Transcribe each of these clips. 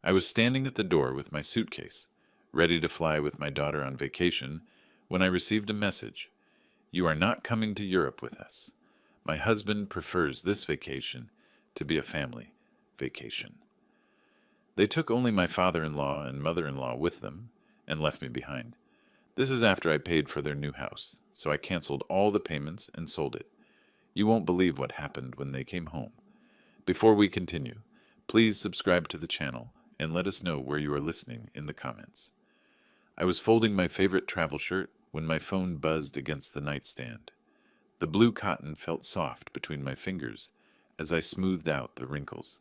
I was standing at the door with my suitcase, ready to fly with my daughter on vacation, when I received a message. You are not coming to Europe with us. My husband prefers this vacation to be a family vacation. They took only my father-in-law and mother-in-law with them and left me behind. This is after I paid for their new house, so I canceled all the payments and sold it. You won't believe what happened when they came home. Before we continue, please subscribe to the channel and let us know where you are listening in the comments. I was folding my favorite travel shirt when my phone buzzed against the nightstand. The blue cotton felt soft between my fingers as I smoothed out the wrinkles,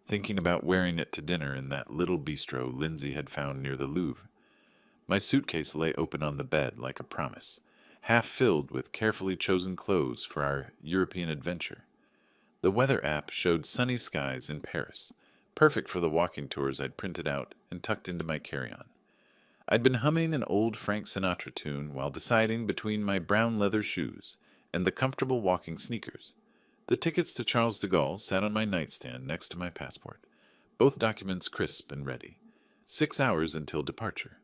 thinking about wearing it to dinner in that little bistro Lindsay had found near the Louvre. My suitcase lay open on the bed like a promise, half filled with carefully chosen clothes for our European adventure. The weather app showed sunny skies in Paris, perfect for the walking tours I'd printed out and tucked into my carry-on. I'd been humming an old Frank Sinatra tune while deciding between my brown leather shoes and the comfortable walking sneakers. The tickets to Charles de Gaulle sat on my nightstand next to my passport, both documents crisp and ready. 6 hours until departure.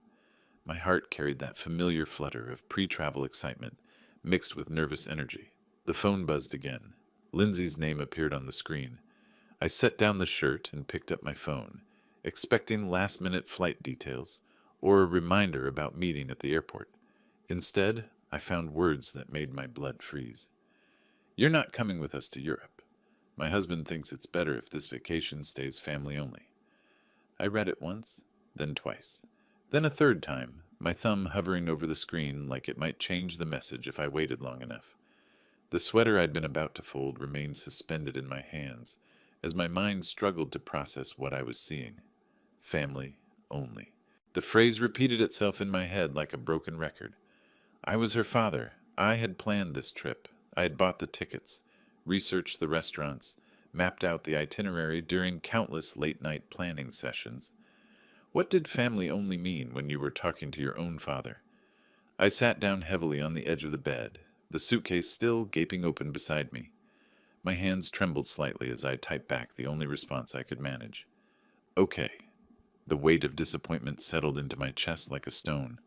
My heart carried that familiar flutter of pre-travel excitement, mixed with nervous energy. The phone buzzed again. Lindsay's name appeared on the screen. I set down the shirt and picked up my phone, expecting last-minute flight details or a reminder about meeting at the airport. Instead, I found words that made my blood freeze. You're not coming with us to Europe. My husband thinks it's better if this vacation stays family only. I read it once, then twice, then a third time, my thumb hovering over the screen like it might change the message if I waited long enough. The sweater I'd been about to fold remained suspended in my hands as my mind struggled to process what I was seeing. Family only. The phrase repeated itself in my head like a broken record. I was her father. I had planned this trip. I had bought the tickets, researched the restaurants, mapped out the itinerary during countless late-night planning sessions. What did family only mean when you were talking to your own father? I sat down heavily on the edge of the bed, the suitcase still gaping open beside me. My hands trembled slightly as I typed back the only response I could manage. Okay. The weight of disappointment settled into my chest like a stone.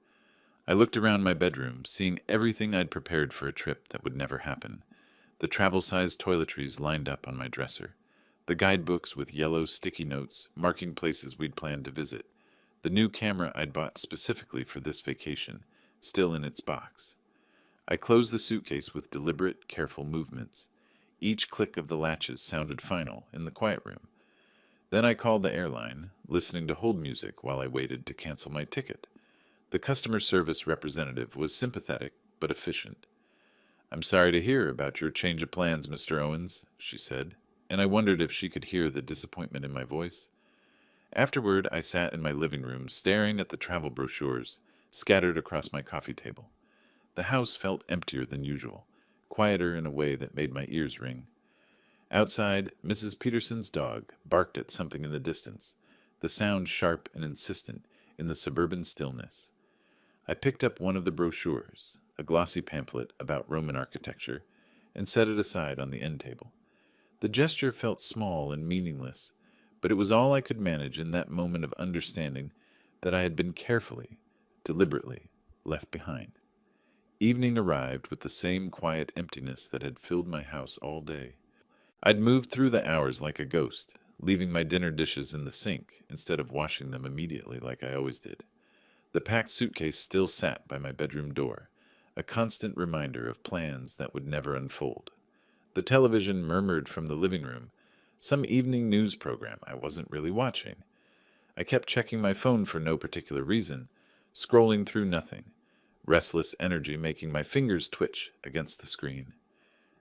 I looked around my bedroom, seeing everything I'd prepared for a trip that would never happen. The travel-sized toiletries lined up on my dresser. The guidebooks with yellow sticky notes marking places we'd planned to visit. The new camera I'd bought specifically for this vacation, still in its box. I closed the suitcase with deliberate, careful movements. Each click of the latches sounded final in the quiet room. Then I called the airline, listening to hold music while I waited to cancel my ticket. The customer service representative was sympathetic but efficient. I'm sorry to hear about your change of plans, Mr. Owens, she said, and I wondered if she could hear the disappointment in my voice. Afterward, I sat in my living room, staring at the travel brochures scattered across my coffee table. The house felt emptier than usual, quieter in a way that made my ears ring. Outside, Mrs. Peterson's dog barked at something in the distance, the sound sharp and insistent in the suburban stillness. I picked up one of the brochures, a glossy pamphlet about Roman architecture, and set it aside on the end table. The gesture felt small and meaningless, but it was all I could manage in that moment of understanding that I had been carefully, deliberately left behind. Evening arrived with the same quiet emptiness that had filled my house all day. I'd moved through the hours like a ghost, leaving my dinner dishes in the sink instead of washing them immediately like I always did. The packed suitcase still sat by my bedroom door, a constant reminder of plans that would never unfold. The television murmured from the living room, some evening news program I wasn't really watching. I kept checking my phone for no particular reason, scrolling through nothing, restless energy making my fingers twitch against the screen.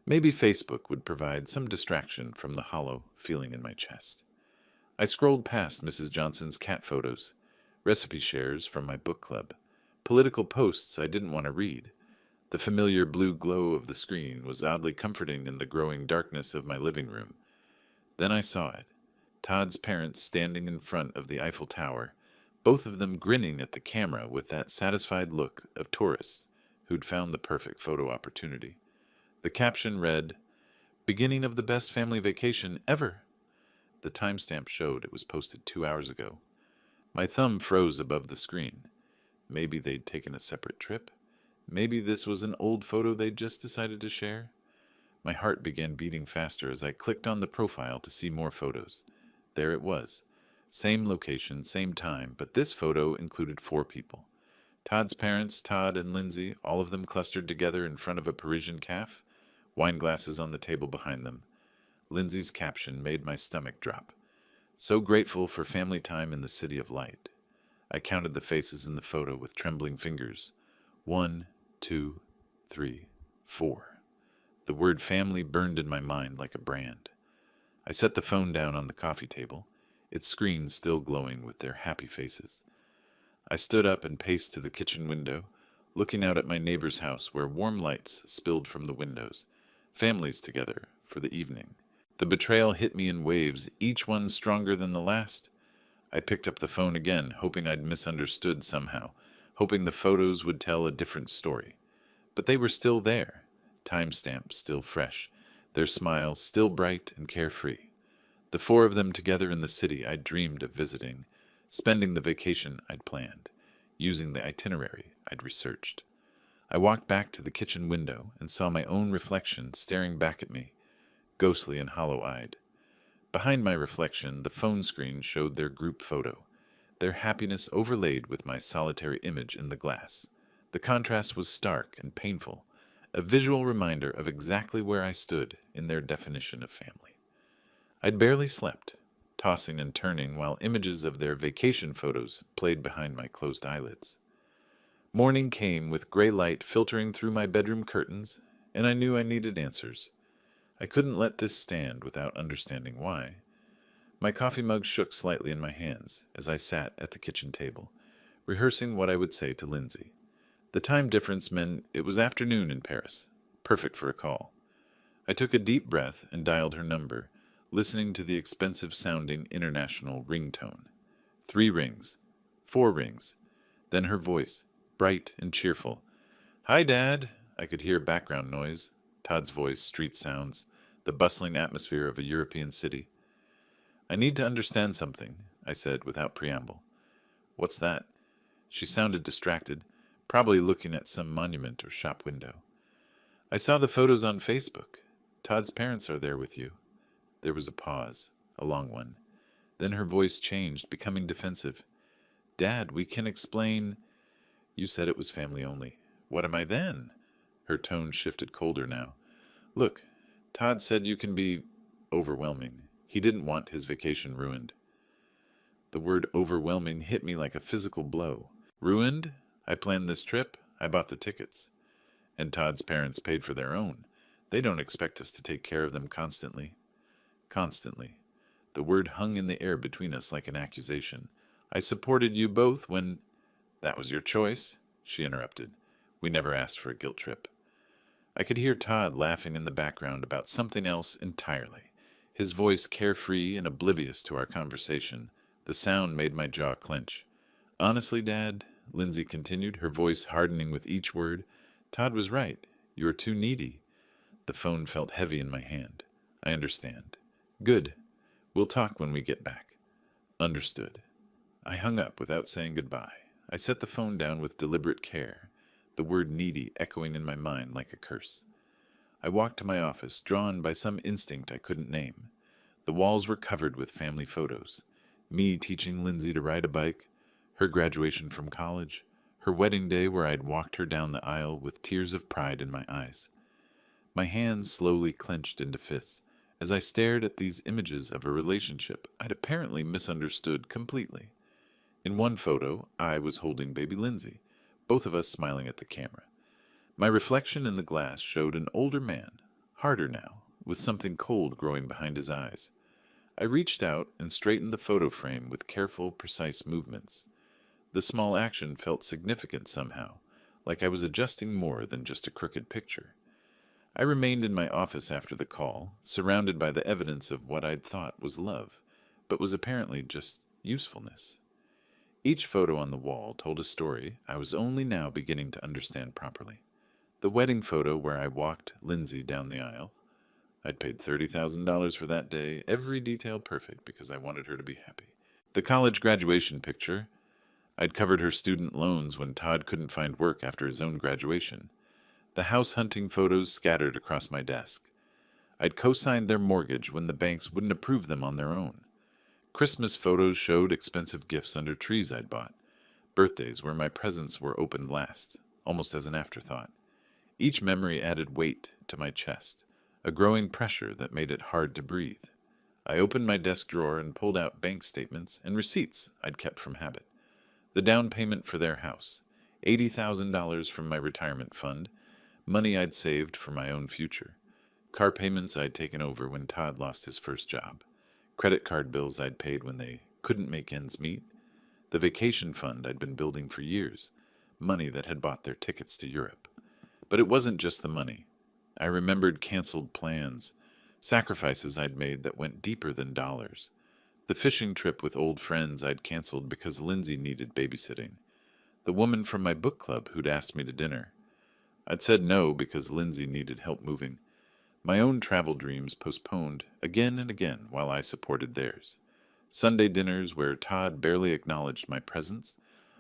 Maybe Facebook would provide some distraction from the hollow feeling in my chest. I scrolled past Mrs. Johnson's cat photos, recipe shares from my book club, political posts I didn't want to read. The familiar blue glow of the screen was oddly comforting in the growing darkness of my living room. Then I saw it. Todd's parents standing in front of the Eiffel Tower, both of them grinning at the camera with that satisfied look of tourists who'd found the perfect photo opportunity. The caption read, "Beginning of the best family vacation ever." The timestamp showed it was posted 2 hours ago. My thumb froze above the screen. Maybe they'd taken a separate trip. Maybe this was an old photo they'd just decided to share. My heart began beating faster as I clicked on the profile to see more photos. There it was. Same location, same time, but this photo included 4 people. Todd's parents, Todd and Lindsay, all of them clustered together in front of a Parisian cafe, wine glasses on the table behind them. Lindsay's caption made my stomach drop. So grateful for family time in the city of light. I counted the faces in the photo with trembling fingers. 1, 2, 3, 4. The word family burned in my mind like a brand. I set the phone down on the coffee table, its screen still glowing with their happy faces. I stood up and paced to the kitchen window, looking out at my neighbor's house where warm lights spilled from the windows, families together for the evening. The betrayal hit me in waves, each one stronger than the last. I picked up the phone again, hoping I'd misunderstood somehow, hoping the photos would tell a different story. But they were still there, timestamp still fresh, their smile still bright and carefree. The 4 of them together in the city I'd dreamed of visiting, spending the vacation I'd planned, using the itinerary I'd researched. I walked back to the kitchen window and saw my own reflection staring back at me, ghostly and hollow-eyed. Behind my reflection, the phone screen showed their group photo, their happiness overlaid with my solitary image in the glass. The contrast was stark and painful, a visual reminder of exactly where I stood in their definition of family. I'd barely slept, tossing and turning while images of their vacation photos played behind my closed eyelids. Morning came with gray light filtering through my bedroom curtains, and I knew I needed answers. I couldn't let this stand without understanding why. My coffee mug shook slightly in my hands as I sat at the kitchen table, rehearsing what I would say to Lindsay. The time difference meant it was afternoon in Paris, perfect for a call. I took a deep breath and dialed her number, listening to the expensive-sounding international ringtone. 3 rings, 4 rings, then her voice, bright and cheerful. "Hi, Dad." I could hear background noise, Todd's voice, street sounds, the bustling atmosphere of a European city. "I need to understand something," I said without preamble. "What's that?" She sounded distracted, probably looking at some monument or shop window. "I saw the photos on Facebook. Todd's parents are there with you." There was a pause, a long one. Then her voice changed, becoming defensive. "Dad, we can explain—" "You said it was family only. What am I then?" Her tone shifted colder now. "Look, Todd said you can be overwhelming. He didn't want his vacation ruined." The word overwhelming hit me like a physical blow. Ruined? I planned this trip. I bought the tickets. And Todd's parents paid for their own. They don't expect us to take care of them constantly. Constantly. The word hung in the air between us like an accusation. "I supported you both when—" "That was your choice," she interrupted. "We never asked for a guilt trip." I could hear Todd laughing in the background about something else entirely, his voice carefree and oblivious to our conversation. The sound made my jaw clench. "Honestly, Dad," Lindsay continued, her voice hardening with each word, "Todd was right. You're too needy." The phone felt heavy in my hand. "I understand." "Good. We'll talk when we get back." "Understood." I hung up without saying goodbye. I set the phone down with deliberate care, the word needy echoing in my mind like a curse. I walked to my office, drawn by some instinct I couldn't name. The walls were covered with family photos. Me teaching Lindsay to ride a bike, her graduation from college, her wedding day where I'd walked her down the aisle with tears of pride in my eyes. My hands slowly clenched into fists as I stared at these images of a relationship I'd apparently misunderstood completely. In one photo, I was holding baby Lindsay, both of us smiling at the camera. My reflection in the glass showed an older man, harder now, with something cold growing behind his eyes. I reached out and straightened the photo frame with careful, precise movements. The small action felt significant somehow, like I was adjusting more than just a crooked picture. I remained in my office after the call, surrounded by the evidence of what I'd thought was love, but was apparently just usefulness. Each photo on the wall told a story I was only now beginning to understand properly. The wedding photo where I walked Lindsay down the aisle. I'd paid $30,000 for that day, every detail perfect because I wanted her to be happy. The college graduation picture. I'd covered her student loans when Todd couldn't find work after his own graduation. The house hunting photos scattered across my desk. I'd co-signed their mortgage when the banks wouldn't approve them on their own. Christmas photos showed expensive gifts under trees I'd bought. Birthdays where my presents were opened last, almost as an afterthought. Each memory added weight to my chest, a growing pressure that made it hard to breathe. I opened my desk drawer and pulled out bank statements and receipts I'd kept from habit. The down payment for their house, $80,000 from my retirement fund, money I'd saved for my own future, car payments I'd taken over when Todd lost his first job, credit card bills I'd paid when they couldn't make ends meet, the vacation fund I'd been building for years, money that had bought their tickets to Europe. But it wasn't just the money. I remembered canceled plans, sacrifices I'd made that went deeper than dollars. The fishing trip with old friends I'd canceled because Lindsay needed babysitting. The woman from my book club who'd asked me to dinner. I'd said no because Lindsay needed help moving. My own travel dreams postponed again and again while I supported theirs. Sunday dinners where Todd barely acknowledged my presence.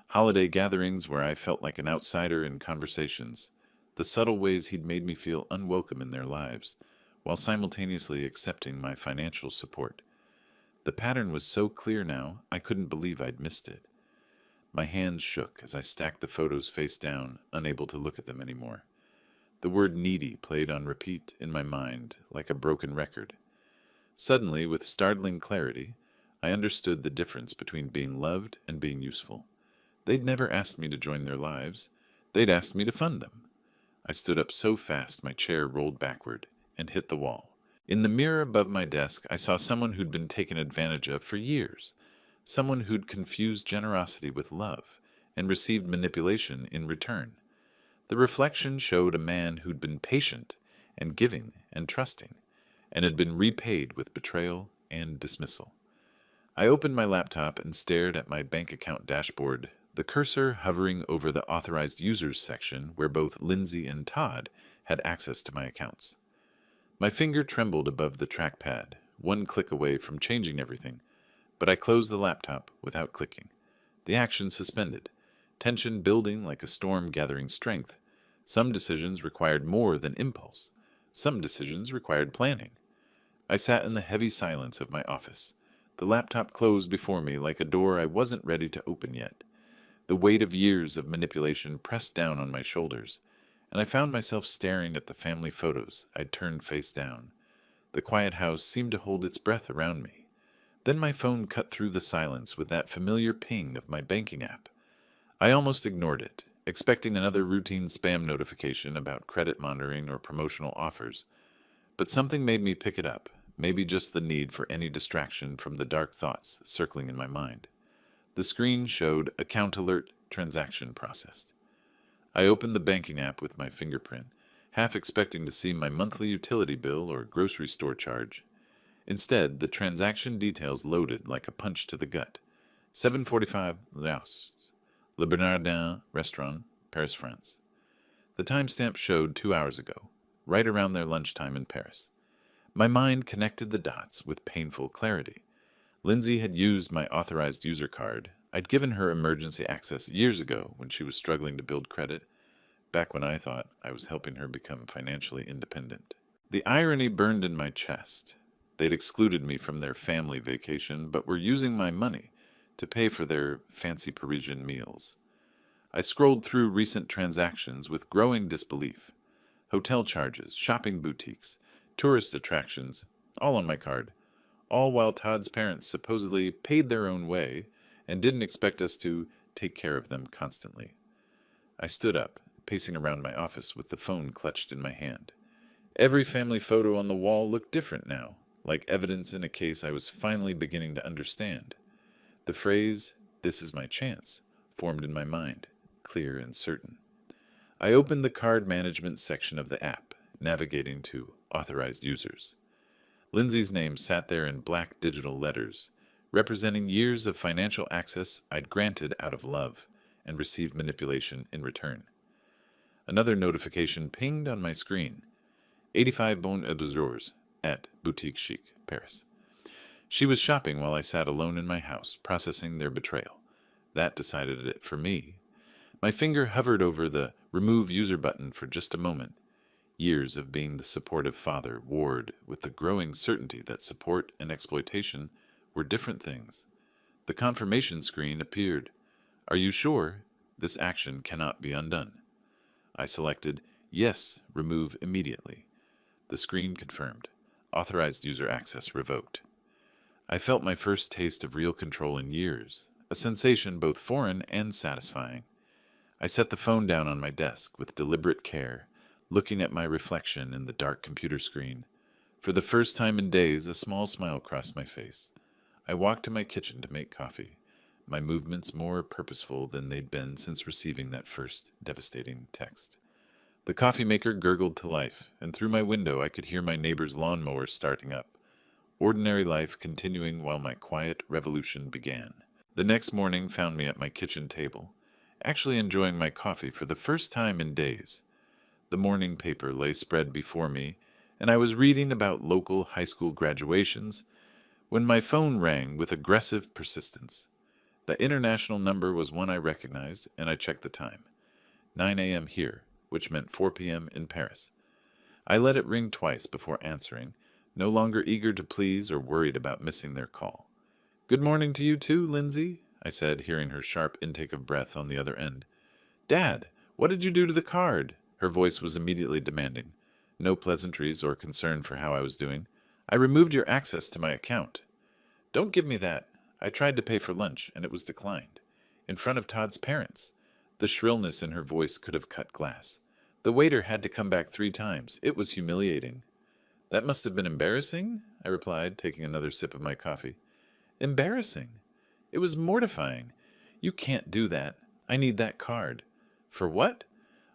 Holiday gatherings where I felt like an outsider in conversations. The subtle ways he'd made me feel unwelcome in their lives, while simultaneously accepting my financial support. The pattern was so clear now, I couldn't believe I'd missed it. My hands shook as I stacked the photos face down, unable to look at them anymore. The word needy played on repeat in my mind, like a broken record. Suddenly, with startling clarity, I understood the difference between being loved and being useful. They'd never asked me to join their lives. They'd asked me to fund them. I stood up so fast my chair rolled backward and hit the wall. In the mirror above my desk, I saw someone who'd been taken advantage of for years, someone who'd confused generosity with love and received manipulation in return. The reflection showed a man who'd been patient and giving and trusting, and had been repaid with betrayal and dismissal. I opened my laptop and stared at my bank account dashboard, the cursor hovering over the authorized users section where both Lindsay and Todd had access to my accounts. My finger trembled above the trackpad, one click away from changing everything, but I closed the laptop without clicking. The action suspended, tension building like a storm gathering strength. Some decisions required more than impulse. Some decisions required planning. I sat in the heavy silence of my office. The laptop closed before me like a door I wasn't ready to open yet. The weight of years of manipulation pressed down on my shoulders, and I found myself staring at the family photos I'd turned face down. The quiet house seemed to hold its breath around me. Then my phone cut through the silence with that familiar ping of my banking app. I almost ignored it, expecting another routine spam notification about credit monitoring or promotional offers. But something made me pick it up, maybe just the need for any distraction from the dark thoughts circling in my mind. The screen showed account alert transaction processed. I opened the banking app with my fingerprint, half expecting to see my monthly utility bill or grocery store charge. Instead, the transaction details loaded like a punch to the gut. 7:45 Laos, Le Bernardin Restaurant, Paris, France. The timestamp showed 2 hours ago, right around their lunchtime in Paris. My mind connected the dots with painful clarity. Lindsay had used my authorized user card. I'd given her emergency access years ago when she was struggling to build credit, back when I thought I was helping her become financially independent. The irony burned in my chest. They'd excluded me from their family vacation, but were using my money to pay for their fancy Parisian meals. I scrolled through recent transactions with growing disbelief. Hotel charges, shopping boutiques, tourist attractions, all on my card. All while Todd's parents supposedly paid their own way and didn't expect us to take care of them constantly. I stood up, pacing around my office with the phone clutched in my hand. Every family photo on the wall looked different now, like evidence in a case I was finally beginning to understand. The phrase, "This is my chance," formed in my mind, clear and certain. I opened the card management section of the app, navigating to authorized users. Lindsay's name sat there in black digital letters, representing years of financial access I'd granted out of love and received manipulation in return. Another notification pinged on my screen. 85 bons et jours at Boutique Chic, Paris. She was shopping while I sat alone in my house, processing their betrayal. That decided it for me. My finger hovered over the Remove User button for just a moment. Years of being the supportive father warred with the growing certainty that support and exploitation were different things. The confirmation screen appeared. Are you sure? This action cannot be undone. I selected Yes, remove immediately. The screen confirmed. Authorized user access revoked. I felt my first taste of real control in years, a sensation both foreign and satisfying. I set the phone down on my desk with deliberate care, looking at my reflection in the dark computer screen. For the first time in days, a small smile crossed my face. I walked to my kitchen to make coffee, my movements more purposeful than they'd been since receiving that first devastating text. The coffee maker gurgled to life, and through my window I could hear my neighbor's lawnmower starting up. Ordinary life continuing while my quiet revolution began. The next morning found me at my kitchen table, actually enjoying my coffee for the first time in days. The morning paper lay spread before me, and I was reading about local high school graduations when my phone rang with aggressive persistence. The international number was one I recognized, and I checked the time. 9 a.m. here, which meant 4 p.m. in Paris. I let it ring twice before answering, no longer eager to please or worried about missing their call. Good morning to you too, Lindsay, I said, hearing her sharp intake of breath on the other end. Dad, what did you do to the card? Her voice was immediately demanding. No pleasantries or concern for how I was doing. I removed your access to my account. Don't give me that. I tried to pay for lunch, and it was declined. In front of Todd's parents. The shrillness in her voice could have cut glass. The waiter had to come back 3 times. It was humiliating. That must have been embarrassing, I replied, taking another sip of my coffee. Embarrassing? It was mortifying. You can't do that. I need that card. For what?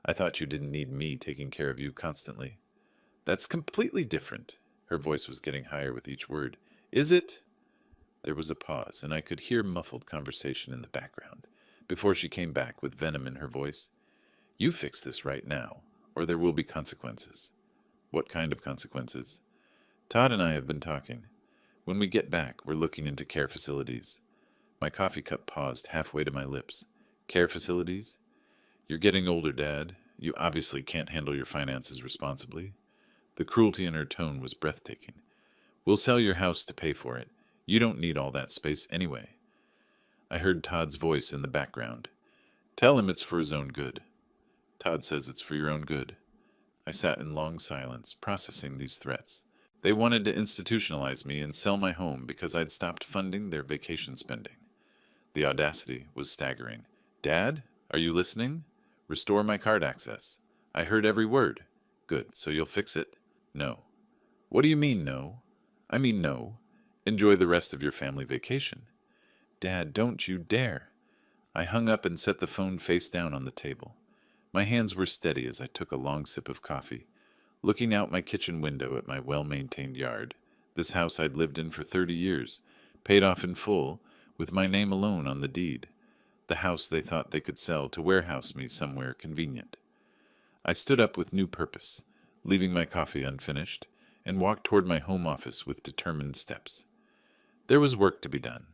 I thought you didn't need me taking care of you constantly. That's completely different. Her voice was getting higher with each word. Is it? There was a pause, and I could hear muffled conversation in the background, before she came back with venom in her voice. You fix this right now, or there will be consequences. What kind of consequences? Todd and I have been talking. When we get back, we're looking into care facilities. My coffee cup paused halfway to my lips. Care facilities? You're getting older, Dad. You obviously can't handle your finances responsibly. The cruelty in her tone was breathtaking. We'll sell your house to pay for it. You don't need all that space anyway. I heard Todd's voice in the background. Tell him it's for his own good. Todd says it's for your own good. I sat in long silence, processing these threats. They wanted to institutionalize me and sell my home because I'd stopped funding their vacation spending. The audacity was staggering. Dad, are you listening? Restore my card access. I heard every word. Good, so you'll fix it? No. What do you mean, no? I mean no. Enjoy the rest of your family vacation. Dad, don't you dare. I hung up and set the phone face down on the table. My hands were steady as I took a long sip of coffee, looking out my kitchen window at my well-maintained yard, this house I'd lived in for 30 years, paid off in full, with my name alone on the deed, the house they thought they could sell to warehouse me somewhere convenient. I stood up with new purpose, leaving my coffee unfinished, and walked toward my home office with determined steps. There was work to be done.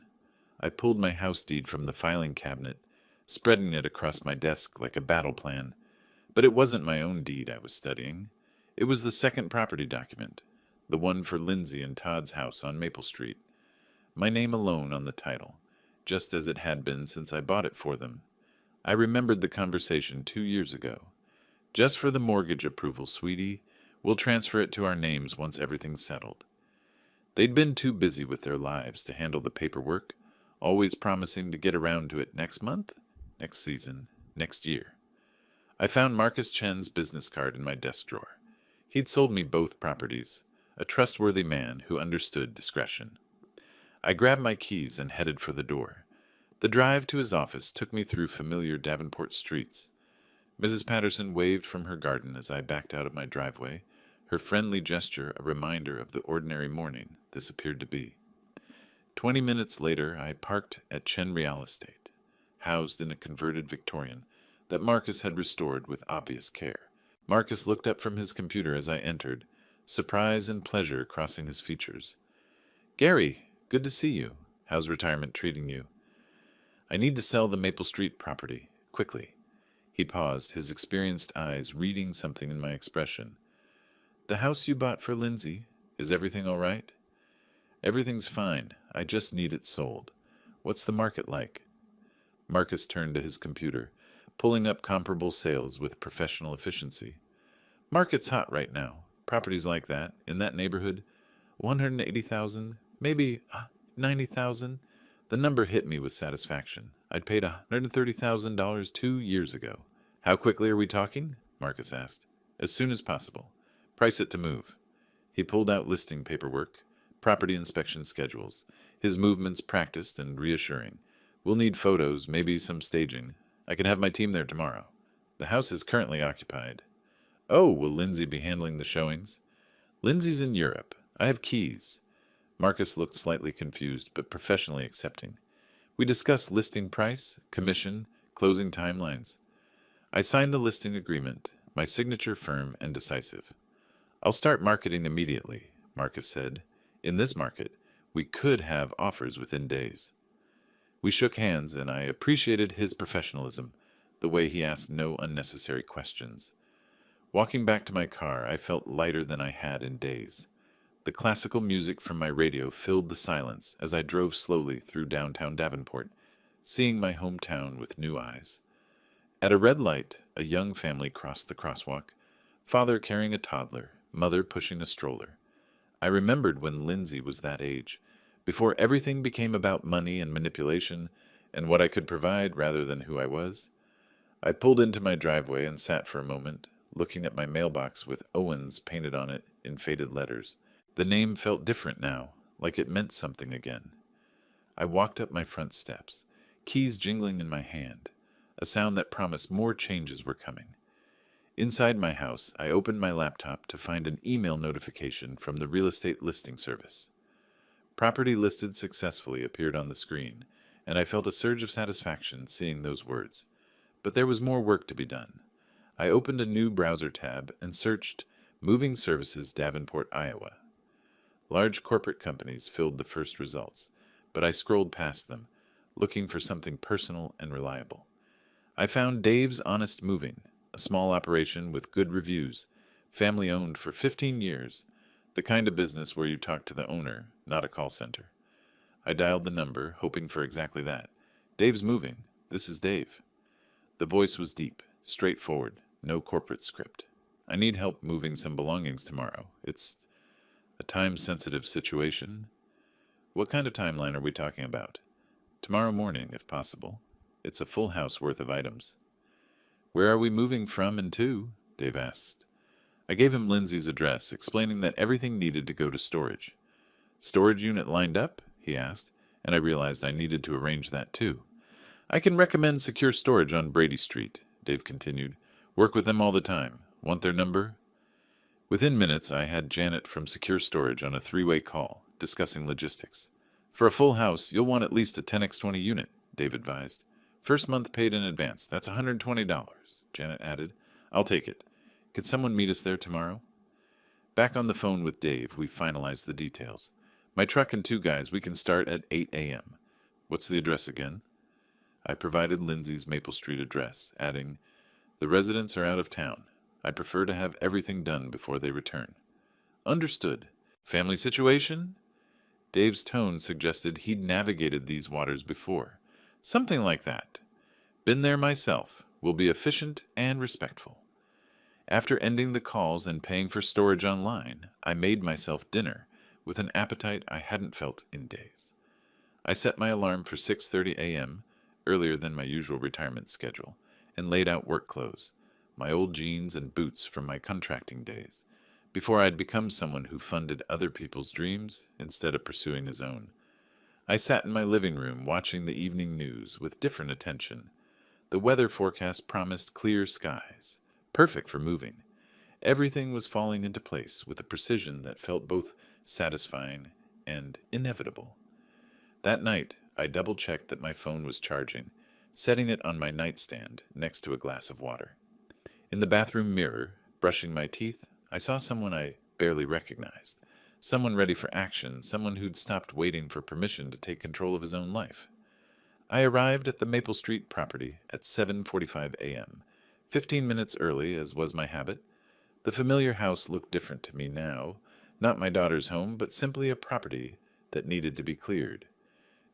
I pulled my house deed from the filing cabinet, spreading it across my desk like a battle plan. But it wasn't my own deed I was studying. It was the second property document, the one for Lindsay and Todd's house on Maple Street. My name alone on the title, just as it had been since I bought it for them. I remembered the conversation 2 years ago. Just for the mortgage approval, sweetie. We'll transfer it to our names once everything's settled. They'd been too busy with their lives to handle the paperwork, always promising to get around to it next month, next season, next year. I found Marcus Chen's business card in my desk drawer. He'd sold me both properties, a trustworthy man who understood discretion. I grabbed my keys and headed for the door. The drive to his office took me through familiar Davenport streets. Mrs. Patterson waved from her garden as I backed out of my driveway, her friendly gesture a reminder of the ordinary morning this appeared to be. 20 minutes later, I parked at Chen Real Estate, housed in a converted Victorian that Marcus had restored with obvious care. Marcus looked up from his computer as I entered, surprise and pleasure crossing his features. Gary, Good to see you. How's retirement treating you? I need to sell the Maple Street property. Quickly. He paused, his experienced eyes reading something in my expression. The house you bought for Lindsay, is everything all right? Everything's fine. I just need it sold. What's the market like? Marcus turned to his computer, pulling up comparable sales with professional efficiency. Market's hot right now. Properties like that, in that neighborhood, 180,000, maybe 90,000. The number hit me with satisfaction. I'd paid $130,000 2 years ago. How quickly are we talking? Marcus asked. As soon as possible. Price it to move. He pulled out listing paperwork, property inspection schedules, his movements practiced and reassuring. We'll need photos, maybe some staging. I can have my team there tomorrow. The house is currently occupied. Oh, will Lindsay be handling the showings? Lindsay's in Europe. I have keys. Marcus looked slightly confused, but professionally accepting. We discussed listing price, commission, closing timelines. I signed the listing agreement, my signature firm and decisive. I'll start marketing immediately, Marcus said. In this market, we could have offers within days. We shook hands, and I appreciated his professionalism, the way he asked no unnecessary questions. Walking back to my car, I felt lighter than I had in days. The classical music from my radio filled the silence as I drove slowly through downtown Davenport, seeing my hometown with new eyes. At a red light, a young family crossed the crosswalk, father carrying a toddler, mother pushing a stroller. I remembered when Lindsay was that age, before everything became about money and manipulation and what I could provide rather than who I was. I pulled into my driveway and sat for a moment, looking at my mailbox with Owens painted on it in faded letters. The name felt different now, like it meant something again. I walked up my front steps, keys jingling in my hand, a sound that promised more changes were coming. Inside my house, I opened my laptop to find an email notification from the real estate listing service. Property listed successfully appeared on the screen, and I felt a surge of satisfaction seeing those words. But there was more work to be done. I opened a new browser tab and searched Moving Services Davenport, Iowa. Large corporate companies filled the first results, but I scrolled past them, looking for something personal and reliable. I found Dave's Honest Moving, a small operation with good reviews, family-owned for 15 years, the kind of business where you talk to the owner, not a call center. I dialed the number, hoping for exactly that. Dave's Moving. This is Dave. The voice was deep, straightforward, no corporate script. I need help moving some belongings tomorrow. It's a time-sensitive situation. What kind of timeline are we talking about? Tomorrow morning, if possible. It's a full house worth of items. Where are we moving from and to? Dave asked. I gave him Lindsay's address, explaining that everything needed to go to storage. Storage unit lined up? He asked, and I realized I needed to arrange that too. I can recommend Secure Storage on Brady Street, Dave continued. Work with them all the time. Want their number? Within minutes, I had Janet from Secure Storage on a three-way call, discussing logistics. For a full house, you'll want at least a 10x20 unit, Dave advised. First month paid in advance. That's $120, Janet added. I'll take it. Could someone meet us there tomorrow? Back on the phone with Dave, we finalized the details. My truck and two guys, we can start at 8 a.m. What's the address again? I provided Lindsay's Maple Street address, adding, The residents are out of town. I prefer to have everything done before they return. Understood. Family situation? Dave's tone suggested he'd navigated these waters before. Something like that. Been there myself. Will be efficient and respectful. After ending the calls and paying for storage online, I made myself dinner with an appetite I hadn't felt in days. I set my alarm for 6:30 a.m., earlier than my usual retirement schedule, and laid out work clothes, my old jeans and boots from my contracting days, before I'd become someone who funded other people's dreams instead of pursuing his own. I sat in my living room watching the evening news with different attention. The weather forecast promised clear skies, perfect for moving. Everything was falling into place with a precision that felt both satisfying and inevitable. That night, I double-checked that my phone was charging, setting it on my nightstand next to a glass of water. In the bathroom mirror, brushing my teeth, I saw someone I barely recognized, Someone ready for action, someone who'd stopped waiting for permission to take control of his own life. I arrived at the Maple Street property at 7:45 a.m., 15 minutes early, as was my habit. The familiar house looked different to me now, not my daughter's home, but simply a property that needed to be cleared.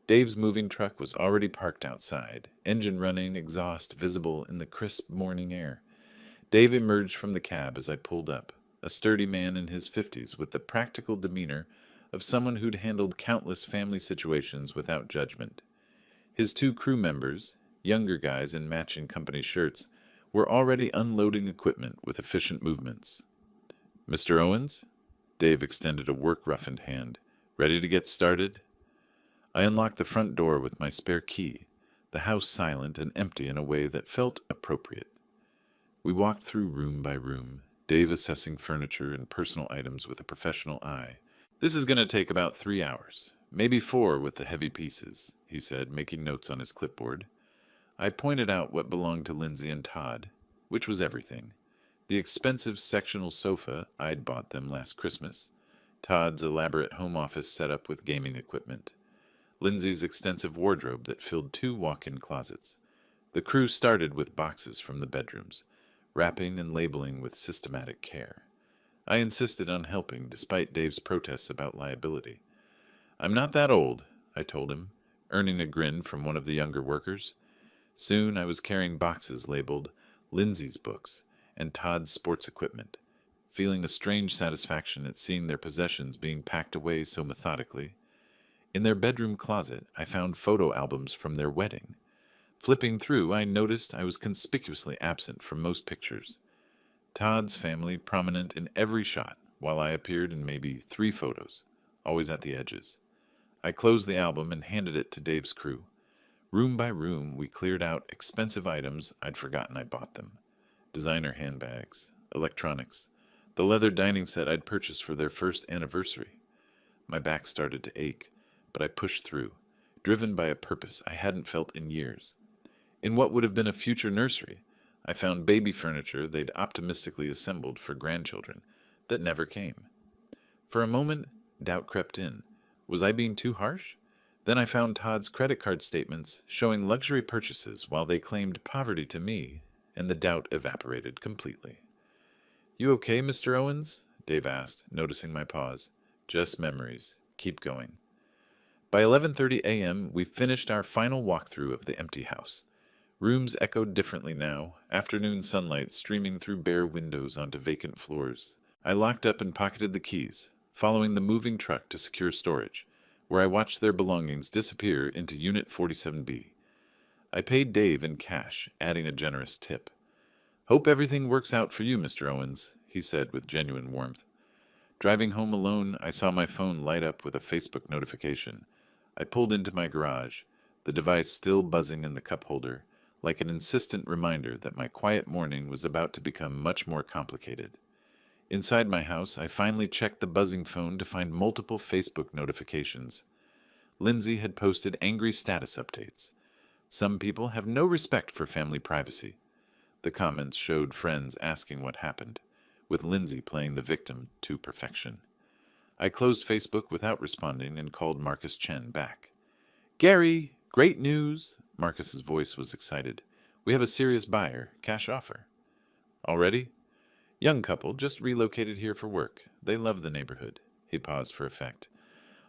Dave's moving truck was already parked outside, engine running, exhaust visible in the crisp morning air. Dave emerged from the cab as I pulled up, a sturdy man in his 50s with the practical demeanor of someone who'd handled countless family situations without judgment. His two crew members, younger guys in matching company shirts, were already unloading equipment with efficient movements. "Mr. Owens?" Dave extended a work-roughened hand. "Ready to get started?" I unlocked the front door with my spare key, the house silent and empty in a way that felt appropriate. We walked through room by room, Dave assessing furniture and personal items with a professional eye. "This is going to take about 3 hours, maybe 4 with the heavy pieces," he said, making notes on his clipboard. I pointed out what belonged to Lindsay and Todd, which was everything. The expensive sectional sofa I'd bought them last Christmas, Todd's elaborate home office setup with gaming equipment, Lindsay's extensive wardrobe that filled 2 walk-in closets. The crew started with boxes from the bedrooms, wrapping and labeling with systematic care. I insisted on helping, despite Dave's protests about liability. "I'm not that old," I told him, earning a grin from one of the younger workers. Soon I was carrying boxes labeled Lindsay's books and Todd's sports equipment, feeling a strange satisfaction at seeing their possessions being packed away so methodically. In their bedroom closet, I found photo albums from their wedding. Flipping through, I noticed I was conspicuously absent from most pictures. Todd's family prominent in every shot, while I appeared in maybe 3 photos, always at the edges. I closed the album and handed it to Dave's crew. Room by room, we cleared out expensive items I'd forgotten I bought them. Designer handbags, electronics, the leather dining set I'd purchased for their first anniversary. My back started to ache, but I pushed through, driven by a purpose I hadn't felt in years. In what would have been a future nursery, I found baby furniture they'd optimistically assembled for grandchildren that never came. For a moment, doubt crept in. Was I being too harsh? Then I found Todd's credit card statements showing luxury purchases while they claimed poverty to me, and the doubt evaporated completely. "You okay, Mr. Owens?" Dave asked, noticing my pause. "Just memories. Keep going." By 11:30 a.m., we finished our final walkthrough of the empty house. Rooms echoed differently now, afternoon sunlight streaming through bare windows onto vacant floors. I locked up and pocketed the keys, following the moving truck to secure storage, where I watched their belongings disappear into Unit 47B. I paid Dave in cash, adding a generous tip. "Hope everything works out for you, Mr. Owens," he said with genuine warmth. Driving home alone, I saw my phone light up with a Facebook notification. I pulled into my garage, the device still buzzing in the cup holder, like an insistent reminder that my quiet morning was about to become much more complicated. Inside my house, I finally checked the buzzing phone to find multiple Facebook notifications. Lindsay had posted angry status updates. "Some people have no respect for family privacy." The comments showed friends asking what happened, with Lindsay playing the victim to perfection. I closed Facebook without responding and called Marcus Chen back. "Gary, great news!" Marcus's voice was excited. "We have a serious buyer, cash offer." "Already?" "Young couple, just relocated here for work. They love the neighborhood." He paused for effect.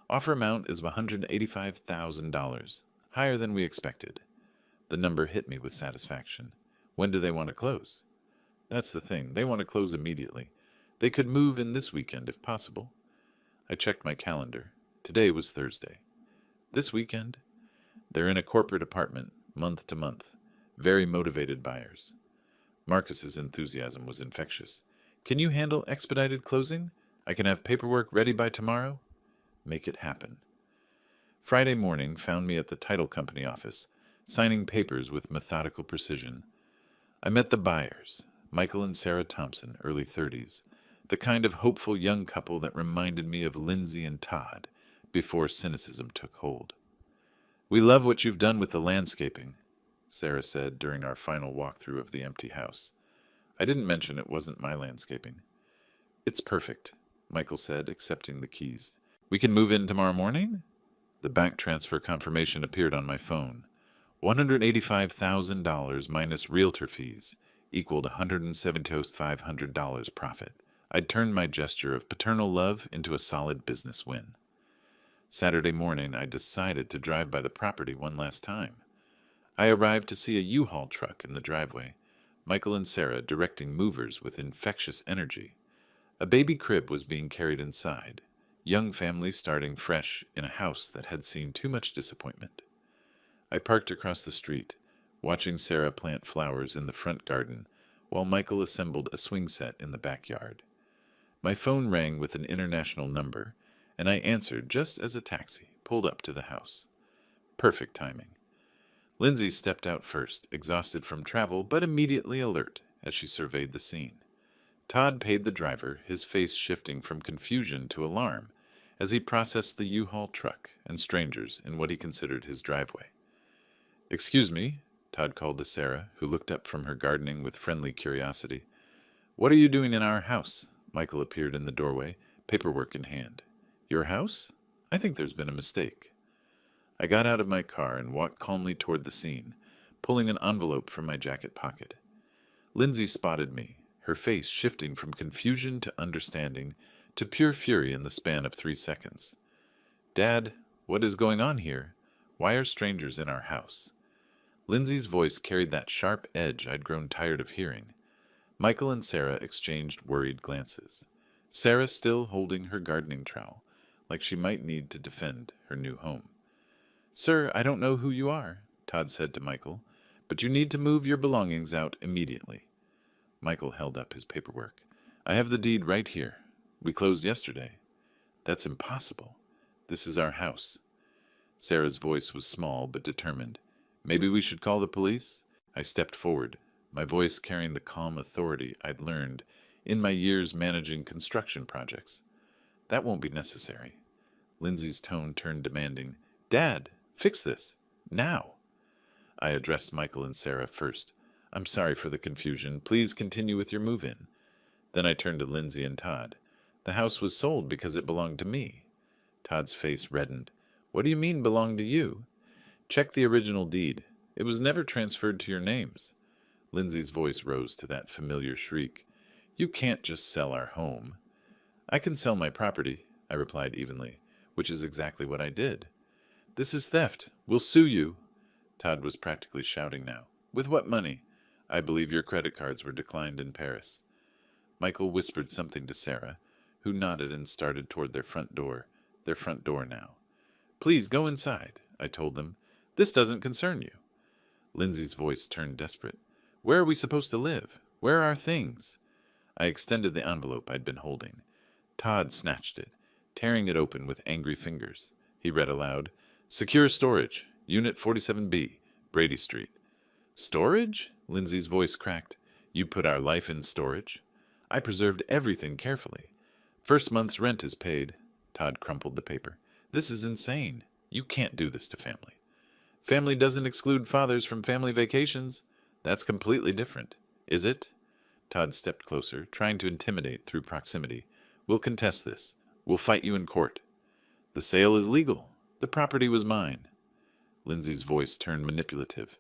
"Offer amount is $185,000, higher than we expected." The number hit me with satisfaction. "When do they want to close?" "That's the thing. They want to close immediately. They could move in this weekend if possible." I checked my calendar. Today was Thursday. "This weekend?" "They're in a corporate apartment, month to month. Very motivated buyers." Marcus's enthusiasm was infectious. "Can you handle expedited closing? I can have paperwork ready by tomorrow." "Make it happen." Friday morning found me at the title company office, signing papers with methodical precision. I met the buyers, Michael and Sarah Thompson, early 30s, the kind of hopeful young couple that reminded me of Lindsay and Todd before cynicism took hold. "We love what you've done with the landscaping," Sarah said during our final walkthrough of the empty house. I didn't mention it wasn't my landscaping. "It's perfect," Michael said, accepting the keys. We can move in tomorrow morning? The bank transfer confirmation appeared on my phone. $185,000 minus realtor fees equaled $172,500 profit. I'd turned my gesture of paternal love into a solid business win. Saturday morning, I decided to drive by the property one last time. I arrived to see a U-Haul truck in the driveway, Michael and Sarah directing movers with infectious energy. A baby crib was being carried inside, young families starting fresh in a house that had seen too much disappointment. I parked across the street, watching Sarah plant flowers in the front garden while Michael assembled a swing set in the backyard. My phone rang with an international number, and I answered just as a taxi pulled up to the house. Perfect timing. Lindsay stepped out first, exhausted from travel but immediately alert as she surveyed the scene. Todd paid the driver, his face shifting from confusion to alarm as he processed the U-Haul truck and strangers in what he considered his driveway. "Excuse me," Todd called to Sarah, who looked up from her gardening with friendly curiosity. "What are you doing in our house?" Michael appeared in the doorway, paperwork in hand. "Your house? I think there's been a mistake." I got out of my car and walked calmly toward the scene, pulling an envelope from my jacket pocket. Lindsay spotted me, her face shifting from confusion to understanding to pure fury in the span of 3 seconds. "Dad, what is going on here? Why are strangers in our house?" Lindsay's voice carried that sharp edge I'd grown tired of hearing. Michael and Sarah exchanged worried glances, Sarah still holding her gardening trowel, like she might need to defend her new home. "Sir, I don't know who you are," Todd said to Michael, "but you need to move your belongings out immediately." Michael held up his paperwork. "I have the deed right here. We closed yesterday." "That's impossible. This is our house." Sarah's voice was small but determined. "Maybe we should call the police?" I stepped forward, my voice carrying the calm authority I'd learned in my years managing construction projects. "That won't be necessary." Lindsay's tone turned demanding. "Dad, fix this. Now." I addressed Michael and Sarah first. "I'm sorry for the confusion. Please continue with your move-in." Then I turned to Lindsay and Todd. "The house was sold because it belonged to me." Todd's face reddened. "What do you mean belonged to you?" "Check the original deed. It was never transferred to your names." Lindsay's voice rose to that familiar shriek. "You can't just sell our home." "I can sell my property," I replied evenly, which is exactly what I did. "This is theft. We'll sue you." Todd was practically shouting now. "With what money? I believe your credit cards were declined in Paris." Michael whispered something to Sarah, who nodded and started toward their front door now. "Please go inside," I told them. "This doesn't concern you." Lindsay's voice turned desperate. "Where are we supposed to live? Where are our things?" I extended the envelope I'd been holding. Todd snatched it, tearing it open with angry fingers. He read aloud, "Secure storage, Unit 47B, Brady Street." "Storage?" Lindsay's voice cracked. "You put our life in storage?" "I preserved everything carefully. First month's rent is paid." Todd crumpled the paper. "This is insane. You can't do this to family." "Family doesn't exclude fathers from family vacations. That's completely different." "Is it?" Todd stepped closer, trying to intimidate through proximity. "We'll contest this. We'll fight you in court." "The sale is legal. The property was mine." Lindsay's voice turned manipulative,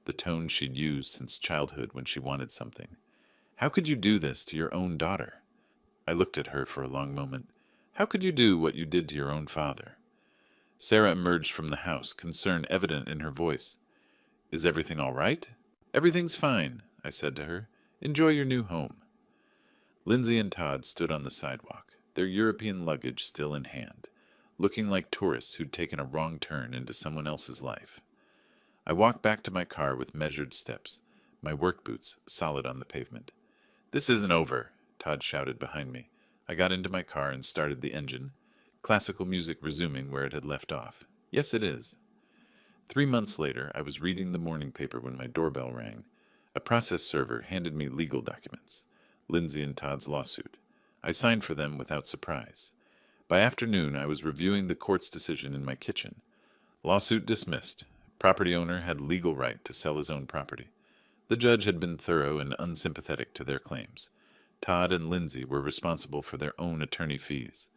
the tone she'd used since childhood when she wanted something. "How could you do this to your own daughter?" I looked at her for a long moment. "How could you do what you did to your own father?" Sarah emerged from the house, concern evident in her voice. "Is everything all right?" "Everything's fine," I said to her. "Enjoy your new home." Lindsay and Todd stood on the sidewalk, their European luggage still in hand, looking like tourists who'd taken a wrong turn into someone else's life. I walked back to my car with measured steps, my work boots solid on the pavement. "This isn't over," Todd shouted behind me. I got into my car and started the engine, classical music resuming where it had left off. "Yes, it is." 3 months later, I was reading the morning paper when my doorbell rang. A process server handed me legal documents, Lindsay and Todd's lawsuit. I signed for them without surprise. By afternoon, I was reviewing the court's decision in my kitchen. Lawsuit dismissed. Property owner had legal right to sell his own property. The judge had been thorough and unsympathetic to their claims. Todd and Lindsay were responsible for their own attorney fees.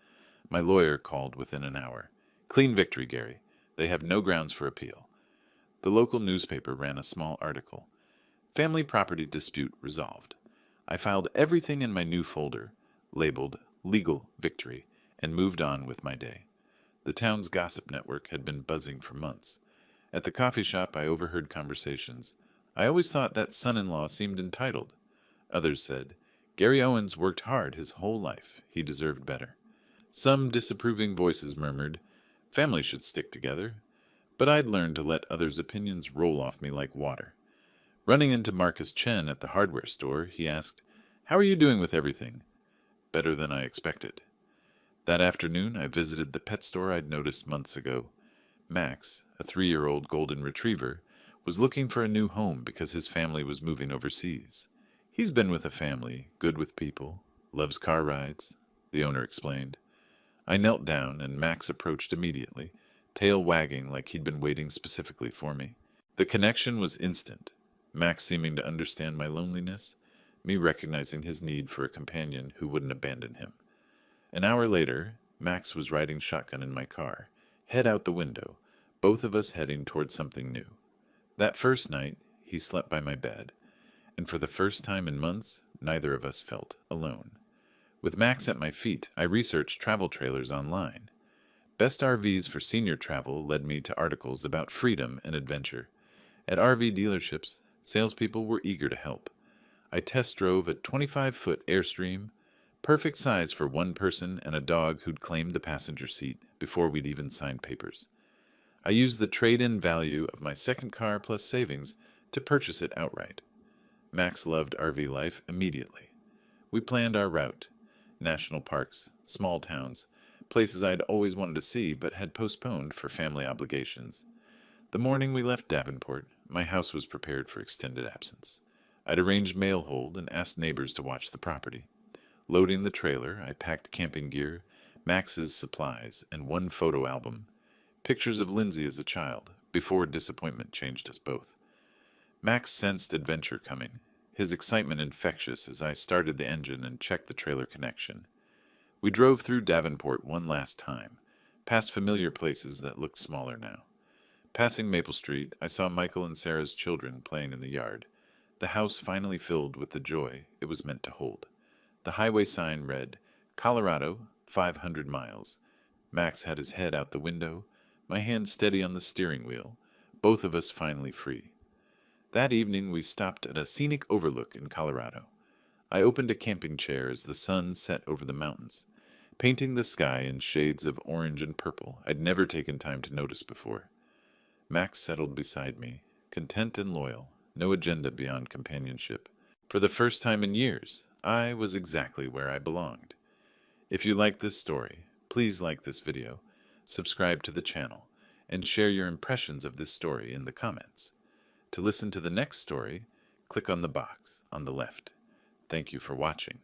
My lawyer called within an hour. Clean victory, Gary. They have no grounds for appeal. The local newspaper ran a small article. Family property dispute resolved. I filed everything in my new folder, labeled Legal Victory, and moved on with my day. The town's gossip network had been buzzing for months. At the coffee shop, I overheard conversations. I always thought that son-in-law seemed entitled. Others said, Gary Owens worked hard his whole life. He deserved better. Some disapproving voices murmured, families should stick together. But I'd learned to let others' opinions roll off me like water. Running into Marcus Chen at the hardware store, he asked, How are you doing with everything? Better than I expected. That afternoon, I visited the pet store I'd noticed months ago. Max, a 3-year-old golden retriever, was looking for a new home because his family was moving overseas. He's been with a family, good with people, loves car rides, the owner explained. I knelt down, and Max approached immediately, tail wagging like he'd been waiting specifically for me. The connection was instant, Max seeming to understand my loneliness, me recognizing his need for a companion who wouldn't abandon him. An hour later, Max was riding shotgun in my car, head out the window, both of us heading toward something new. That first night, he slept by my bed, and for the first time in months, neither of us felt alone. With Max at my feet, I researched travel trailers online. Best RVs for senior travel led me to articles about freedom and adventure. At RV dealerships, salespeople were eager to help. I test drove a 25-foot Airstream, perfect size for one person and a dog who'd claimed the passenger seat before we'd even signed papers. I used the trade-in value of my second car plus savings to purchase it outright. Max loved RV life immediately. We planned our route. National parks, small towns, places I'd always wanted to see but had postponed for family obligations. The morning we left Davenport, my house was prepared for extended absence. I'd arranged mail hold and asked neighbors to watch the property. Loading the trailer, I packed camping gear, Max's supplies, and one photo album. Pictures of Lindsay as a child, before disappointment changed us both. Max sensed adventure coming, his excitement infectious as I started the engine and checked the trailer connection. We drove through Davenport one last time, past familiar places that looked smaller now. Passing Maple Street, I saw Michael and Sarah's children playing in the yard, the house finally filled with the joy it was meant to hold. The highway sign read, Colorado, 500 miles. Max had his head out the window, my hand steady on the steering wheel, both of us finally free. That evening we stopped at a scenic overlook in Colorado. I opened a camping chair as the sun set over the mountains, painting the sky in shades of orange and purple I'd never taken time to notice before. Max settled beside me, content and loyal, no agenda beyond companionship. For the first time in years, I was exactly where I belonged. If you like this story, please like this video, subscribe to the channel, and share your impressions of this story in the comments. To listen to the next story, click on the box on the left. Thank you for watching.